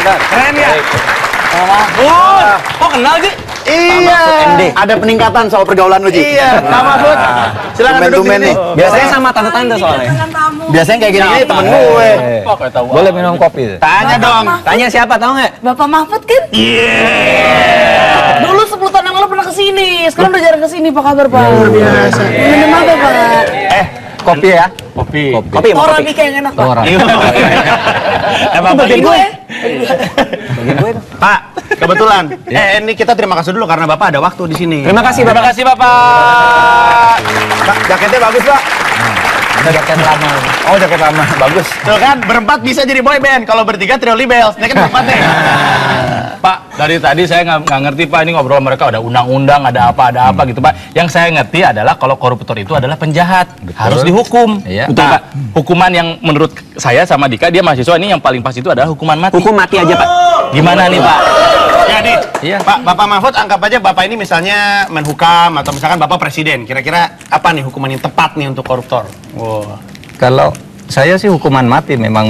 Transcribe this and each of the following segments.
Keren ya? Kok kenal Ji? Iya, ada peningkatan soal pergaulan lu, Ji. Iya, Pak Mahfud. Silakan duduk di sini. Biasanya sama tante-tante soalnya. Biasanya kayak gini temen gue. Boleh minum kopi? Tanya dong. Tanya siapa, tahu nggak? Bapak Mahfud kan? Dulu 10 tahun yang lalu pernah kesini, sekarang udah jarang kesini. Apa kabar, Pak? Luar biasa. Minum apa, Pak? Kopi ya? Kopi. Orang Mika yang enak, Pak. Emang Bagian gue. Pak, kebetulan. Ini kita terima kasih dulu karena Bapak ada waktu di sini. Terima kasih, Bapak. Terima kasih, Bapak. Pak, jaketnya bagus, Pak. Jaket lama. Oh, jaket lama. Bagus. Tuh kan, berempat bisa jadi boy band. Kalau bertiga trio Libels. Ini kan berempat nih. Pak, dari tadi saya nggak ngerti Pak, ini ngobrol mereka ada undang-undang, ada apa gitu Pak. Yang saya ngerti adalah kalau koruptor itu adalah penjahat, harus dihukum. Iya. Betul Pak. Hukuman yang menurut saya sama Dika, dia mahasiswa ini yang paling pas itu adalah hukuman mati. Hukum mati aja, Pak. Gimana nih Pak? Jadi, Iya. Pak, Bapak Mahfud anggap aja Bapak ini misalnya Menhukam atau misalkan Bapak Presiden. Kira-kira apa nih hukuman yang tepat nih untuk koruptor? Wow. Kalau saya sih hukuman mati memang.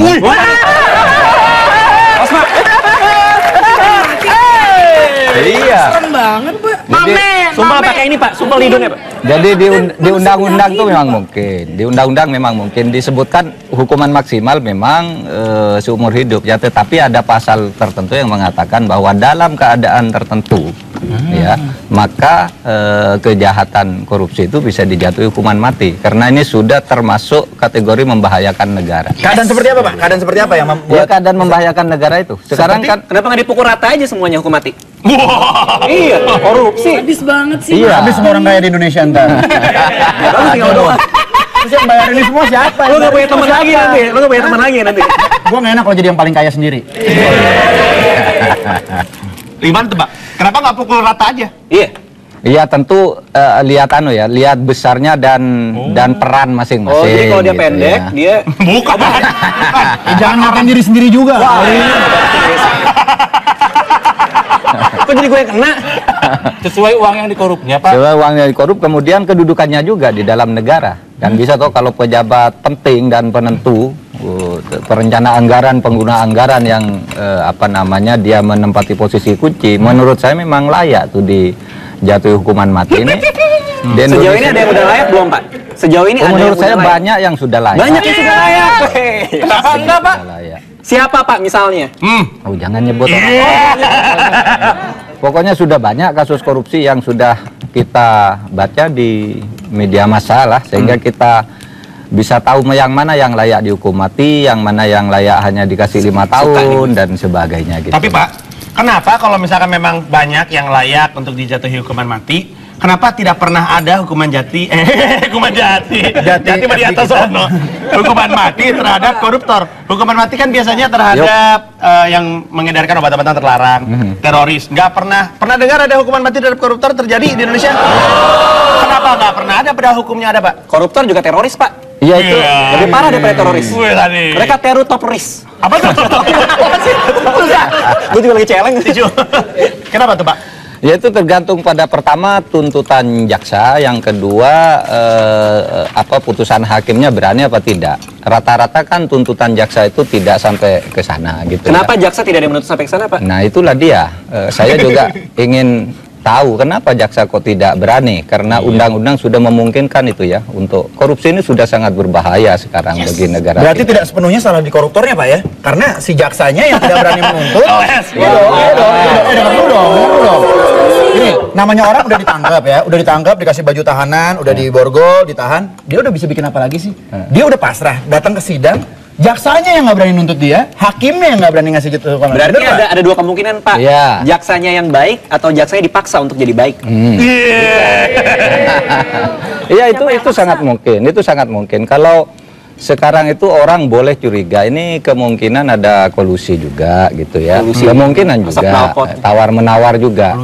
Iya. Serem banget, Pak. Sumpah pakai ini, Pak. Sumpah hidungnya, Pak. Jadi di undang-undang tuh memang mungkin. Di undang-undang memang mungkin disebutkan hukuman maksimal memang seumur hidup ya, tetapi ada pasal tertentu yang mengatakan bahwa dalam keadaan tertentu ya, maka kejahatan korupsi itu bisa dijatuhi hukuman mati karena ini sudah termasuk kategori membahayakan negara. Keadaan seperti apa, Pak? Keadaan seperti apa yang Ya, membuat keadaan membahayakan negara itu. Sekarang kan Kenapa nggak dipukul rata aja semuanya hukum mati? iya, korupsi. Habis banget sih. Iya. habis semua orang kaya di Indonesia ntar? Bagus tinggal doang. Terus yang bayar ini semua siapa? Lu nggak punya teman lagi nanti. Lu nggak punya teman lagi nanti. Gue nggak enak kalau jadi yang paling kaya sendiri. Gimana tuh, Pak? Kenapa nggak pukul rata aja? Iya. Iya tentu lihat lihat besarnya dan peran masing-masing. Oh, jadi kalau dia gitu pendek, ya. dia Bukan. Jangan ngatain diri sendiri juga. kok jadi gue yang kena? Sesuai uang yang dikorupnya Pak. Sesuai uangnya dikorup, kemudian kedudukannya juga di dalam negara. Dan bisa toh kalau pejabat penting dan penentu, perencana anggaran, pengguna anggaran yang dia menempati posisi kunci, menurut saya memang layak tuh dijatuhi hukuman mati ini. Sejauh ini ada yang udah layak belum, Pak? Sejauh ini ada yang Menurut saya udah layak? banyak yang sudah layak. Banyak yang sudah layak. Kenapa enggak, Pak? Sudah layak. Siapa, Pak, misalnya? Oh, jangan nyebut orang. Pokoknya sudah banyak kasus korupsi yang sudah kita baca di media massa lah, sehingga kita bisa tahu yang mana yang layak dihukum mati, yang mana yang layak hanya dikasih 5 tahun dan sebagainya gitu. Tapi Pak, kenapa kalau misalkan memang banyak yang layak untuk dijatuhi hukuman mati, kenapa tidak pernah ada hukuman jati di atas sono, hukuman mati terhadap koruptor? Hukuman mati kan biasanya terhadap yang mengedarkan obat-obatan terlarang, teroris. Nggak pernah dengar ada hukuman mati terhadap koruptor terjadi di Indonesia? Kenapa nggak pernah ada pada hukumnya ada, Pak? Koruptor juga teroris, Pak. Iya itu. Lebih parah daripada teroris. Mereka teroris. Apa tuh? Gue juga lagi celeng. Kenapa tuh, Pak? Ya itu tergantung pada pertama tuntutan jaksa, yang kedua putusan hakimnya berani apa tidak. Rata-rata kan tuntutan jaksa itu tidak sampai ke sana gitu. Kenapa ya. jaksa tidak ada yang menuntut sampai ke sana, Pak? Nah itulah dia. Saya juga ingin tahu kenapa jaksa kok tidak berani, karena undang-undang sudah memungkinkan itu ya. Untuk korupsi ini sudah sangat berbahaya sekarang bagi negara. Berarti kita. tidak sepenuhnya salah di koruptornya, Pak ya? Karena si jaksanya yang tidak berani menuntut. Dengar dulu dong. Ini namanya orang udah ditangkap, dikasih baju tahanan, udah diborgol, ditahan. Dia udah bisa bikin apa lagi sih? Dia udah pasrah, datang ke sidang. Jaksanya yang nggak berani nuntut dia, hakimnya yang nggak berani ngasih gitu. Berarti ada dua kemungkinan, Pak. Iya. Jaksanya yang baik atau jaksanya dipaksa untuk jadi baik. Iya itu sangat mungkin. Itu sangat mungkin. Kalau sekarang itu orang boleh curiga ini kemungkinan ada kolusi juga gitu ya. Kemungkinan juga tawar menawar juga.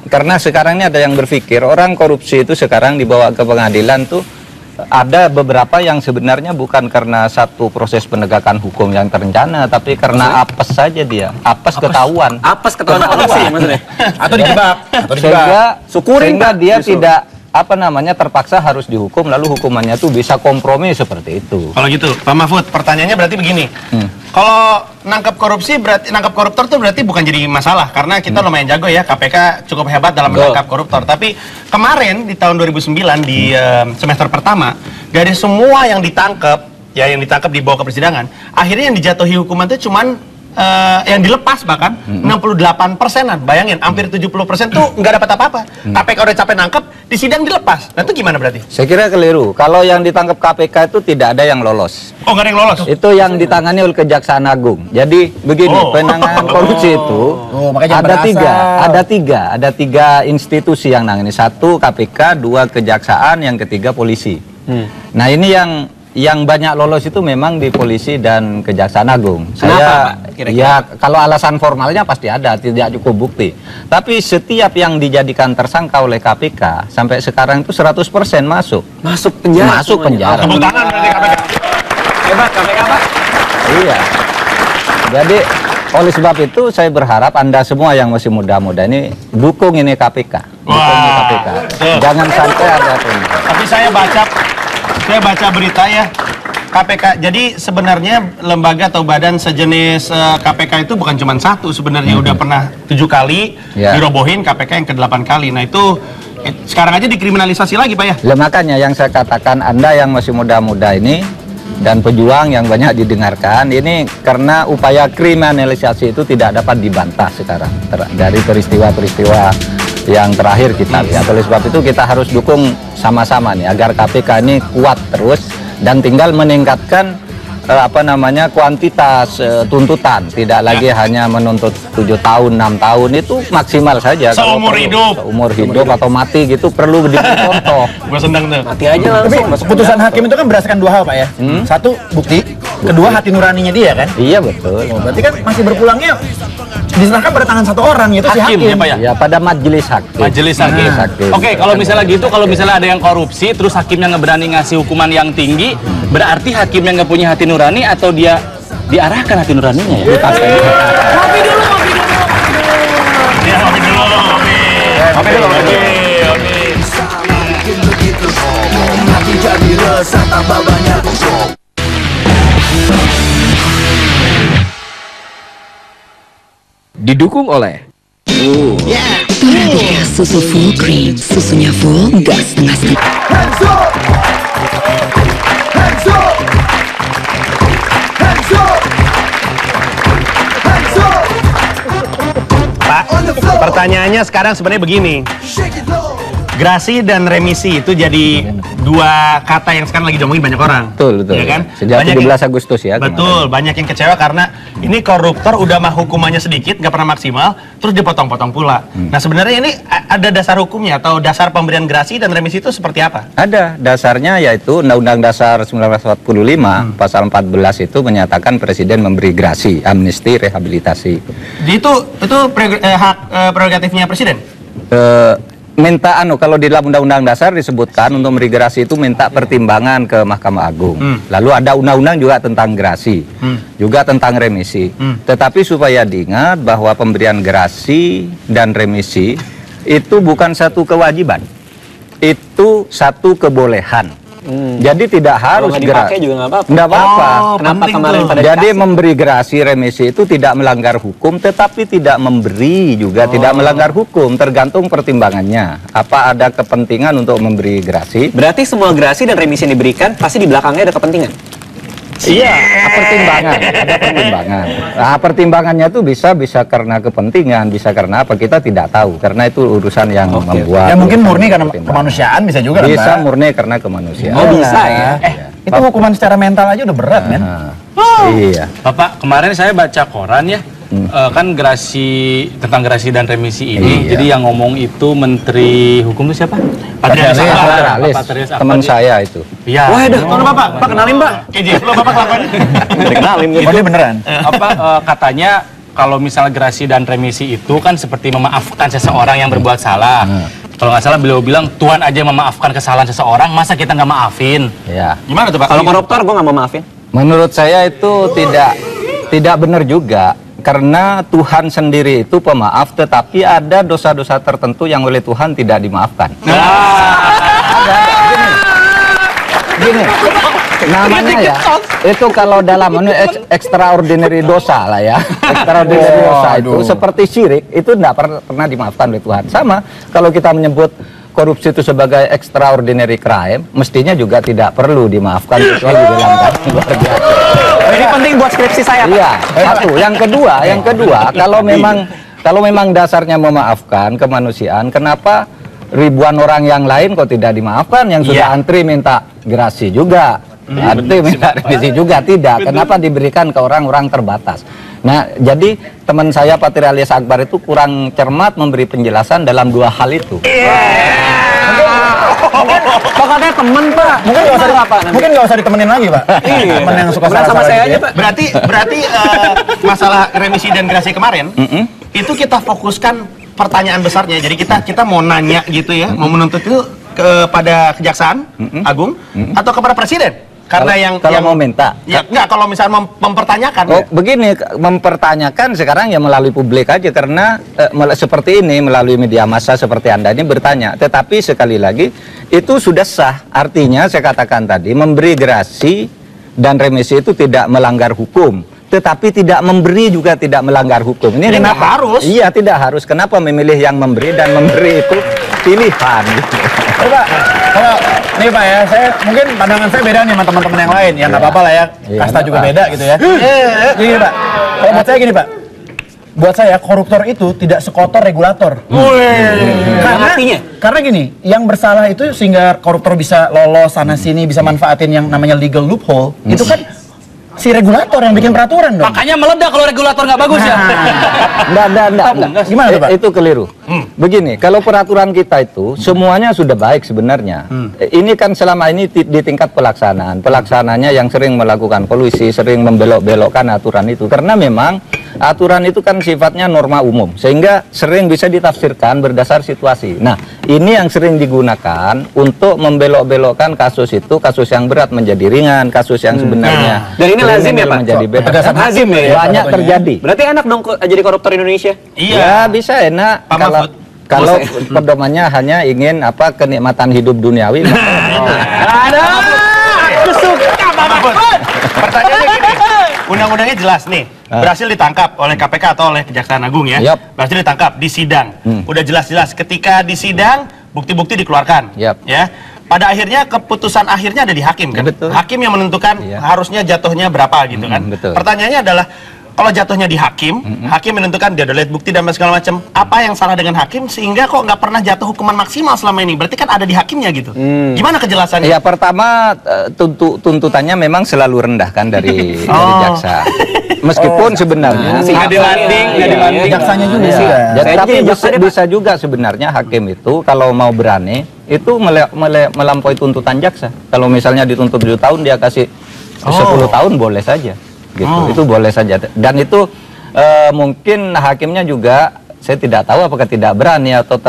Karena sekarang ini ada yang berpikir orang korupsi itu sekarang dibawa ke pengadilan tuh. Ada beberapa yang sebenarnya bukan karena satu proses penegakan hukum yang terencana, tapi karena apes saja dia, ketahuan. Apes ketahuan korupsi maksudnya. Atau dijebak. Sehingga dia tidak apa namanya terpaksa harus dihukum, lalu hukumannya tuh bisa kompromi seperti itu. Kalau gitu, Pak Mahfud, pertanyaannya berarti begini. Kalau nangkap korupsi berarti nangkap koruptor tuh berarti bukan jadi masalah karena kita lumayan jago ya, KPK cukup hebat dalam menangkap koruptor. Tapi kemarin di tahun 2009 di semester pertama, dari semua yang ditangkap, ya yang ditangkap dibawa ke persidangan, akhirnya yang dijatuhi hukuman itu cuman yang dilepas bahkan 68%-an. Bayangin, hampir 70% tuh nggak dapat apa-apa. KPK udah capek nangkep, di sidang dilepas. Nah itu gimana berarti? Saya kira keliru. Kalau yang ditangkap KPK itu tidak ada yang lolos. Oh, nggak ada yang lolos? Itu yang ditangani oleh Kejaksaan Agung. Jadi begini, penanganan korupsi itu ada tiga institusi yang nangani. Satu KPK, dua Kejaksaan, yang ketiga polisi. Nah ini yang banyak lolos itu memang di polisi dan Kejaksaan Agung. Kenapa, Pak? Kira-kira? Ya kalau alasan formalnya pasti ada, tidak cukup bukti. Tapi setiap yang dijadikan tersangka oleh KPK sampai sekarang itu 100% masuk. Masuk penjara. Masuk penjara. Tepuk tangan berarti KPK. Hebat KPK, Pak. Iya. Jadi oleh sebab itu saya berharap Anda semua yang masih muda-muda ini dukung ini KPK. Dukung ini KPK. Jangan sampai ada penjara. Tapi saya baca berita ya, KPK. Jadi sebenarnya lembaga atau badan sejenis KPK itu bukan cuma satu, sebenarnya udah pernah 7 kali dirobohin, KPK yang ke-8 kali. Nah itu sekarang aja dikriminalisasi lagi Pak ya? Makanya yang saya katakan, Anda yang masih muda-muda ini dan pejuang yang banyak didengarkan, ini karena upaya kriminalisasi itu tidak dapat dibantah sekarang dari peristiwa-peristiwa yang terakhir kita lihat. Oleh sebab itu kita harus dukung sama-sama nih agar KPK ini kuat terus dan tinggal meningkatkan kuantitas tuntutan, tidak lagi hanya menuntut 7 tahun, 6 tahun, itu maksimal saja. Seumur hidup. Seumur hidup atau mati gitu perlu diberi contoh. Gue seneng tuh. Mati aja Tapi langsung. putusan hakim itu kan berdasarkan 2 hal Pak ya. Satu bukti, kedua hati nuraninya dia kan. Iya betul. Berarti kan masih berpulangnya diserahkan pada tangan satu orang, yaitu si Hakim hakim. ya Pak ya? Ya pada majelis hakim. Majelis hakim. Oke, kalau misalnya gitu, kalau misalnya ada yang korupsi, terus hakimnya nggak berani ngasih hukuman yang tinggi, berarti hakimnya nggak punya hati nurani atau dia diarahkan hati nuraninya ya? Ngopi dulu. Ya, ngopi dulu. Didukung oleh Torabika susu full cream, susunya full, nggak setengah-setengah. Pak, pertanyaannya sekarang sebenarnya begini. Grasi dan remisi itu jadi 2 kata yang sekarang lagi diomongin banyak orang. Betul. Ya kan? Sejak Banyak 17 Agustus ya. Betul, banyak yang kecewa karena ini koruptor udah mah hukumannya sedikit, nggak pernah maksimal, terus dipotong-potong pula. Nah sebenarnya ini ada dasar hukumnya atau dasar pemberian grasi dan remisi itu seperti apa? Ada dasarnya, yaitu Undang-Undang Dasar 1945 pasal 14 itu menyatakan presiden memberi grasi, amnesti, rehabilitasi. Itu hak prerogatifnya presiden? Minta kalau di dalam Undang-Undang Dasar disebutkan untuk memberi grasi itu minta pertimbangan ke Mahkamah Agung. Lalu ada undang-undang juga tentang grasi, juga tentang remisi. Tetapi supaya diingat bahwa pemberian grasi dan remisi itu bukan satu kewajiban, itu satu kebolehan. Jadi tidak harus nggak dipakai juga nggak apa-apa. Nggak apa-apa. Kenapa kemarin pada Jadi dikasih? memberi grasi remisi itu tidak melanggar hukum, tetapi tidak memberi juga tidak melanggar hukum, tergantung pertimbangannya. Apa ada kepentingan untuk memberi grasi? Berarti semua grasi dan remisi yang diberikan pasti di belakangnya ada kepentingan. Iya, pertimbangan, ada pertimbangan. Nah, pertimbangannya itu bisa karena kepentingan, bisa karena apa, kita tidak tahu, karena itu urusan yang membuat. Ya mungkin murni karena pertimbangan. kemanusiaan bisa juga kan, Bisa Pak? murni karena kemanusiaan. Oh, bisa ya. Itu hukuman secara mental aja udah berat kan? Iya. Bapak, kemarin saya baca koran ya, kan tentang grasi dan remisi ini. Iya. Jadi yang ngomong itu Menteri Hukum itu siapa? Patrialis Akbar. Patrialis, Patrialis Akbar. teman saya itu. Iya. Wah, mana Bapak? Pak kenalin Pak. KJ, lo Bapak kelakuan. Kenalin Oh dia beneran? Katanya kalau misalnya grasi dan remisi itu kan seperti memaafkan seseorang yang berbuat salah. Kalau nggak salah beliau bilang Tuhan aja memaafkan kesalahan seseorang, masa kita nggak maafin? Ya. Gimana tuh Pak? Kalau koruptor gue nggak mau maafin. Menurut saya itu tidak benar juga. Karena Tuhan sendiri itu pemaaf, tetapi ada dosa-dosa tertentu yang oleh Tuhan tidak dimaafkan. Nah, Begini, namanya ya, itu kalau dalam extraordinary dosa lah ya. Extraordinary dosa itu seperti syirik, itu tidak pernah dimaafkan oleh Tuhan. Sama, kalau kita menyebut korupsi itu sebagai extraordinary crime, mestinya juga tidak perlu dimaafkan kecuali dalam kasus luar biasa. Ini penting buat skripsi saya, Pak. Iya, satu. Yang kedua, kalau memang dasarnya memaafkan kemanusiaan, kenapa ribuan orang yang lain kok tidak dimaafkan? Yang sudah antri minta gerasi juga, antri minta revisi juga tidak. Kenapa diberikan ke orang-orang terbatas? Nah, jadi teman saya Patrialis Akbar itu kurang cermat memberi penjelasan dalam dua hal itu. Pokoknya temen, Pak. Mungkin nggak usah ditemenin lagi, Pak. Temen yang suka sama saya aja, Pak. Berarti masalah remisi dan gerasi kemarin itu kita fokuskan pertanyaan besarnya. Jadi kita mau nanya gitu ya, mau menuntut itu kepada Kejaksaan Agung atau kepada Presiden. Karena kalau mau minta ya enggak, kalau misalnya mempertanyakan begini, mempertanyakan sekarang ya melalui publik aja, karena seperti ini melalui media massa seperti Anda ini bertanya. Tetapi sekali lagi itu sudah sah, artinya saya katakan tadi memberi gerasi dan remisi itu tidak melanggar hukum, tetapi tidak memberi juga tidak melanggar hukum. Ini jadi kenapa harus? Iya, tidak harus. Kenapa memilih yang memberi, dan memberi itu pilihan gitu. Pak, kalau nih Pak ya, saya mungkin pandangan saya beda nih sama teman-teman yang lain. Ya nggak apa-apa lah ya, kasta juga beda gitu ya. Gini Pak, kalau buat saya gini Pak, buat saya koruptor itu tidak sekotor regulator. Karena gini, yang bersalah itu sehingga koruptor bisa lolos sana sini, bisa manfaatin yang namanya legal loophole, itu kan si regulator yang bikin peraturan dong. Makanya meledak kalau regulator nggak bagus ya. Enggak. Gimana tuh, Pak? Itu keliru. Begini, kalau peraturan kita itu semuanya sudah baik sebenarnya. Ini kan selama ini di tingkat pelaksanaan. Pelaksanaannya yang sering melakukan kolusi, sering membelok-belokkan aturan itu. Karena memang aturan itu kan sifatnya norma umum, sehingga sering bisa ditafsirkan berdasar situasi. Nah, ini yang sering digunakan untuk membelok-belokkan kasus itu, kasus yang berat menjadi ringan, kasus yang sebenarnya dan ini lazim ya, Pak? menjadi bebas. Lazim ya? Banyak terjadi. Berarti enak dong jadi koruptor Indonesia? Iya, bisa enak kalau pedomannya hanya ingin kenikmatan hidup duniawi. Ada. Aku suka Pak Mahfud. Pertanyaannya gini, undang-undangnya jelas nih, berhasil ditangkap oleh KPK atau oleh Kejaksaan Agung ya. Berhasil ditangkap di sidang. Udah jelas-jelas ketika di sidang bukti-bukti dikeluarkan. Ya. Pada akhirnya keputusan akhirnya ada di hakim kan. Hakim yang menentukan harusnya jatuhnya berapa gitu kan. Pertanyaannya adalah kalau jatuhnya di hakim, hakim menentukan dia udah lihat bukti dan segala macam. Apa yang salah dengan hakim sehingga kok nggak pernah jatuh hukuman maksimal selama ini? Berarti kan ada di hakimnya gitu. Gimana kejelasannya? Ya pertama tuntutannya memang selalu rendah kan dari jaksa. Meskipun sebenarnya nggak dilanding. Jaksanya juga sih. Tapi bisa juga sebenarnya hakim itu kalau mau berani itu melampaui tuntutan jaksa. Kalau misalnya dituntut 7 tahun dia kasih 10 tahun boleh saja. Gitu. Itu boleh saja, dan itu mungkin hakimnya juga saya tidak tahu apakah tidak berani atau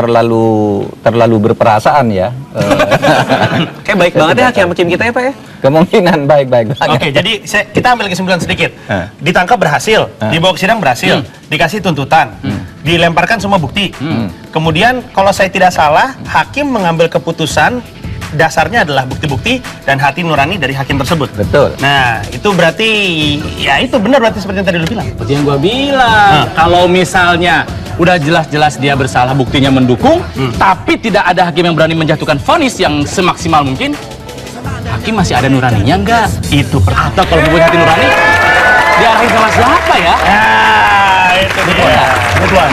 terlalu berperasaan ya. Kayak baik banget ya hakim kita ya Pak ya. Kemungkinan baik-baik. Oke, jadi kita ambil kesimpulan sedikit. Ditangkap berhasil, dibawa ke sidang berhasil, dikasih tuntutan, dilemparkan semua bukti. Kemudian kalau saya tidak salah, hakim mengambil keputusan dasarnya adalah bukti-bukti dan hati nurani dari hakim tersebut. Betul. Nah, itu berarti ya itu benar berarti seperti yang tadi lu bilang. Seperti yang gua bilang, kalau misalnya udah jelas-jelas dia bersalah, buktinya mendukung, tapi tidak ada hakim yang berani menjatuhkan vonis yang semaksimal mungkin, hakim masih ada nuraninya enggak? Itu atau kalau punya hati nurani, diarahin sama siapa ya? Itu dia. Betulan.